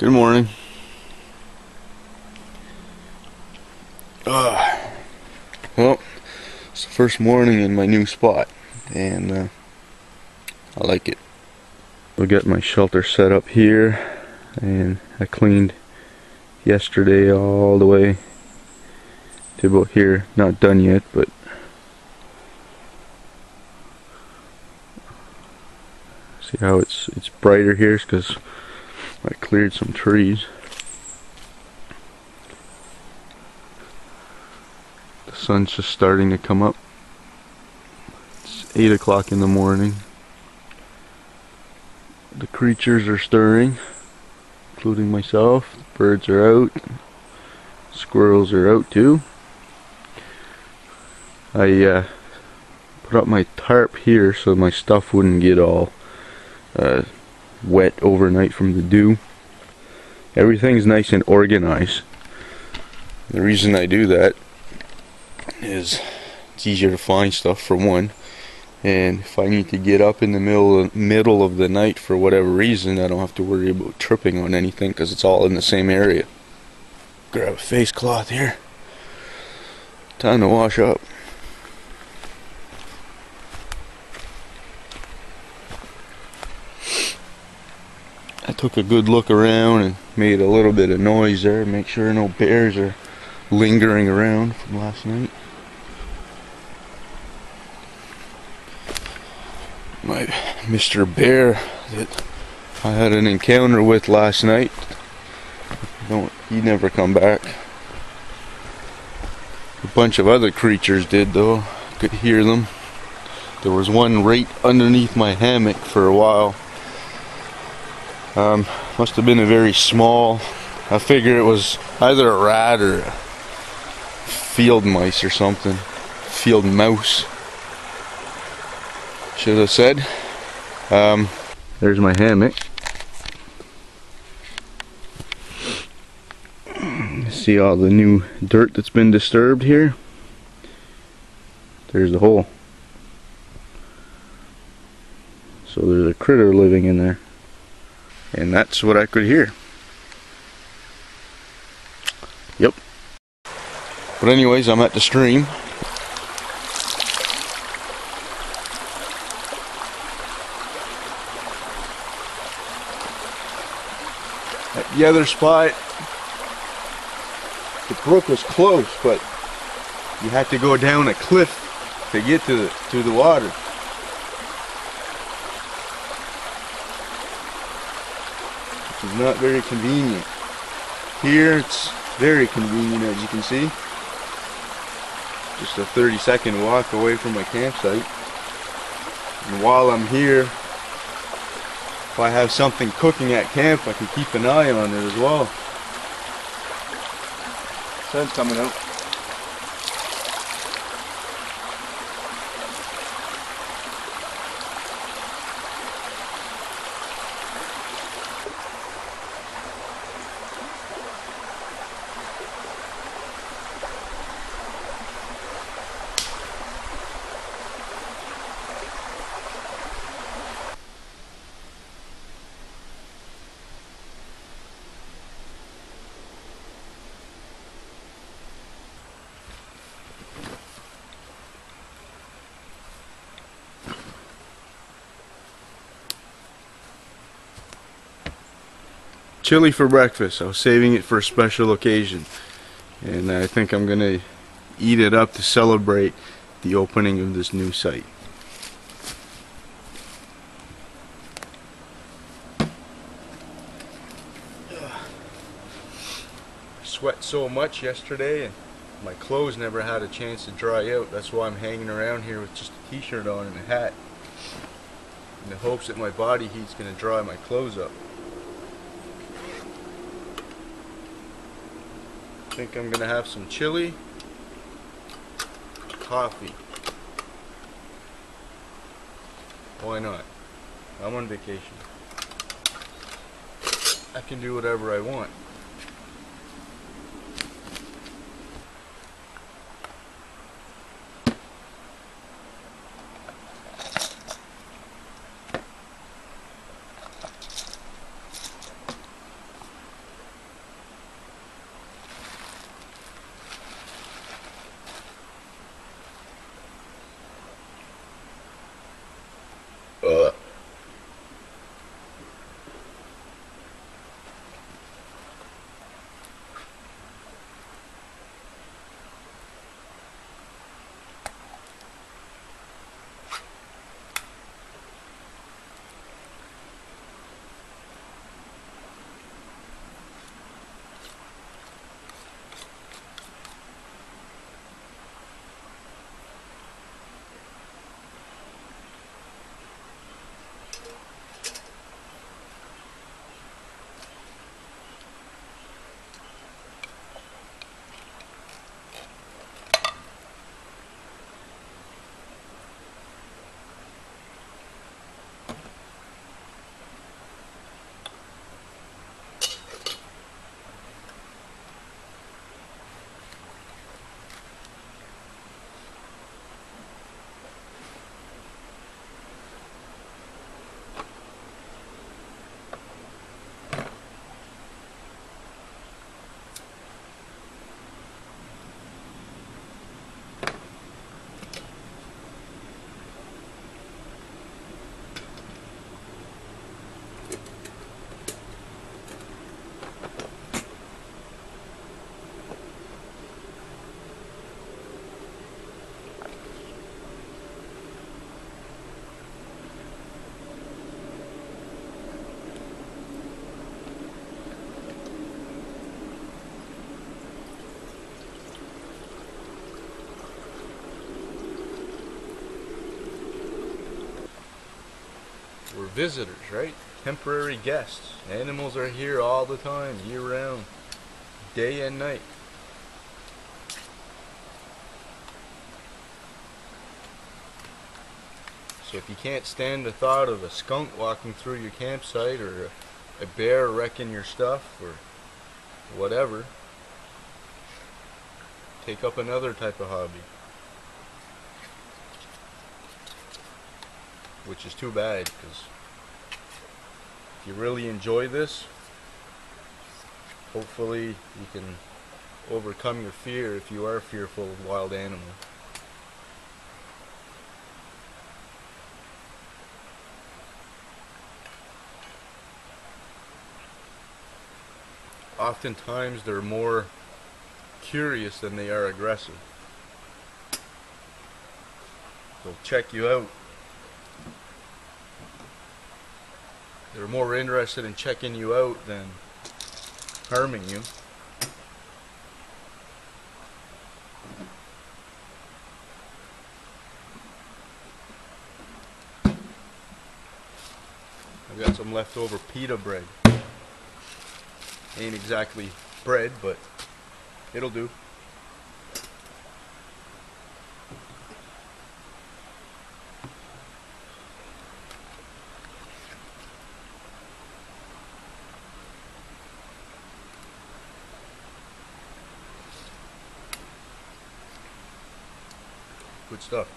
Good morning. Well, it's the first morning in my new spot, and I like it. I'll get my shelter set up here, and I cleaned yesterday all the way to about here. Not done yet, but see how it's brighter here because I cleared some trees. The sun's just starting to come up. It's 8 o'clock in the morning. The creatures are stirring, including myself. The birds are out. Squirrels are out too. I put up my tarp here so my stuff wouldn't get all wet overnight from the dew. Everything's nice and organized. The reason I do that is it's easier to find stuff for one, and if I need to get up in the middle of the night for whatever reason, I don't have to worry about tripping on anything because it's all in the same area. Grab a face cloth here. Time to wash up. I took a good look around and made a little bit of noise there, make sure no bears are lingering around from last night. My Mr. Bear that I had an encounter with last night, he never come back. A bunch of other creatures did though. I could hear them. There was one right underneath my hammock for a while. Must have been a very small, I figure it was either a rat or a field mice or something. Field mouse, should have said. There's my hammock. See all the new dirt that's been disturbed here? There's the hole. So there's a critter living in there. And that's what I could hear. Yep. But anyways, I'm at the stream. At the other spot, the brook was close, but you had to go down a cliff to get to the water. Which is not very convenient. Here it's very convenient, as you can see. Just a 30-second walk away from my campsite. And while I'm here, if I have something cooking at camp, I can keep an eye on it as well. Sun's coming out. Chili for breakfast. I was saving it for a special occasion, and I think I'm gonna eat it up to celebrate the opening of this new site. I sweat so much yesterday and my clothes never had a chance to dry out. That's why I'm hanging around here with just a t-shirt on and a hat, in the hopes that my body heat's gonna dry my clothes up. I think I'm gonna have some chili, coffee. Why not? I'm on vacation. I can do whatever I want. visitors, right? Temporary guests. Animals are here all the time, year round, day and night. So if you can't stand the thought of a skunk walking through your campsite, or a bear wrecking your stuff, or whatever, take up another type of hobby. Which is too bad, because if you really enjoy this, hopefully you can overcome your fear if you are fearful of wild animals. Oftentimes they're more curious than they are aggressive. They'll check you out. They're more interested in checking you out than harming you. I've got some leftover pita bread. Ain't exactly bread, but it'll do. Good stuff.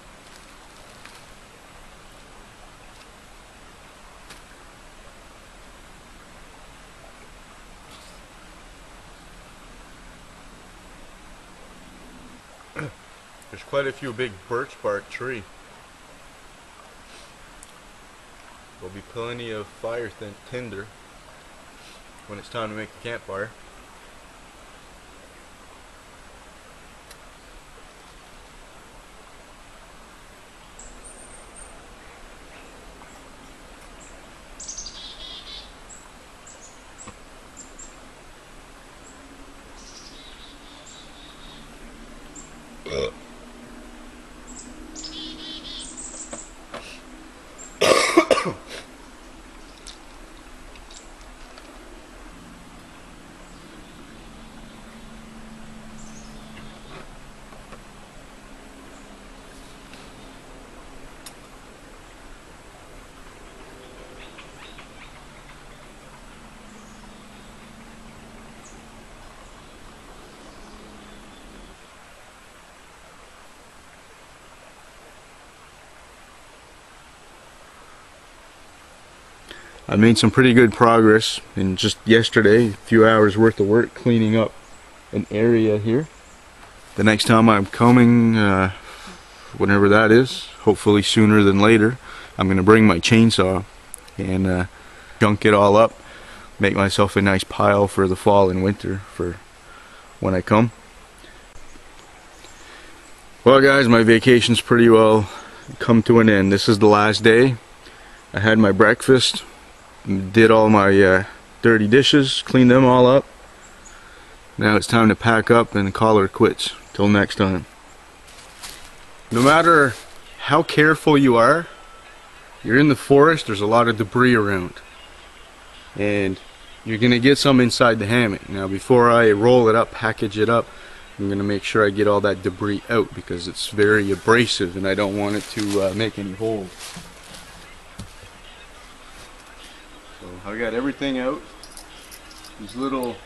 There's quite a few big birch bark tree. There'll be plenty of fire tinder when it's time to make a campfire. I made some pretty good progress in just yesterday, a few hours worth of work cleaning up an area here. The next time I'm coming, whenever that is, hopefully sooner than later, I'm going to bring my chainsaw and junk it all up, make myself a nice pile for the fall and winter for when I come. Well guys, my vacation's pretty well come to an end. This is the last day. I had my breakfast, did all my dirty dishes, cleaned them all up. Now it's time to pack up and call her quits. Till next time. No matter how careful you are, you're in the forest, there's a lot of debris around. And you're going to get some inside the hammock. Now before I roll it up, package it up, I'm going to make sure I get all that debris out because it's very abrasive and I don't want it to make any holes. So I got everything out. These little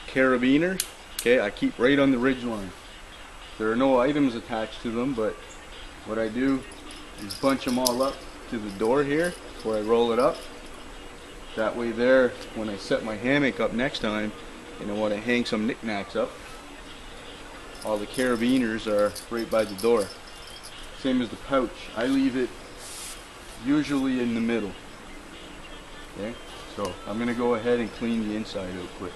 carabiners, okay, I keep right on the ridge line. There are no items attached to them, but what I do is bunch them all up to the door here before I roll it up. That way there, when I set my hammock up next time, and I want to hang some knickknacks up, all the carabiners are right by the door. Same as the pouch. I leave it usually in the middle. Okay, so I'm going to go ahead and clean the inside out quick.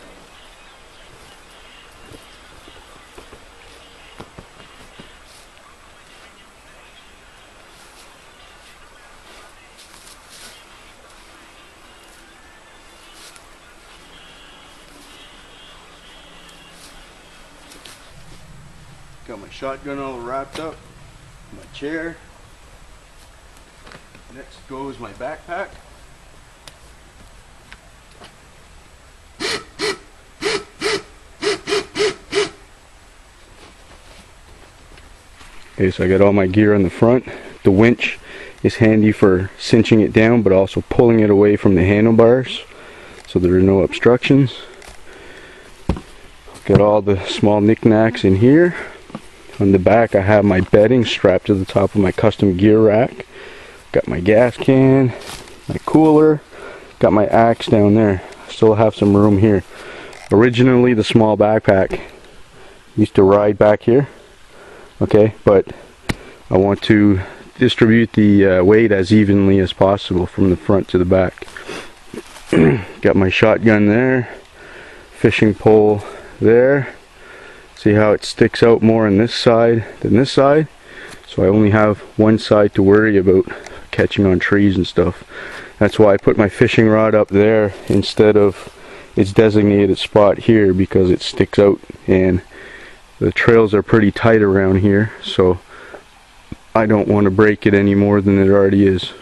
Got my shotgun all wrapped up, my chair. Next goes my backpack. Okay, so I got all my gear on the front. The winch is handy for cinching it down, but also pulling it away from the handlebars so there are no obstructions. Got all the small knickknacks in here. On the back I have my bedding strapped to the top of my custom gear rack. Got my gas can, my cooler, got my axe down there. Still have some room here. Originally the small backpack used to ride back here, okay, but I want to distribute the weight as evenly as possible from the front to the back. Got my shotgun there, fishing pole there. See how it sticks out more on this side than this side, so I only have one side to worry about catching on trees and stuff. That's why I put my fishing rod up there instead of its designated spot here, because it sticks out and the trails are pretty tight around here, so I don't want to break it any more than it already is.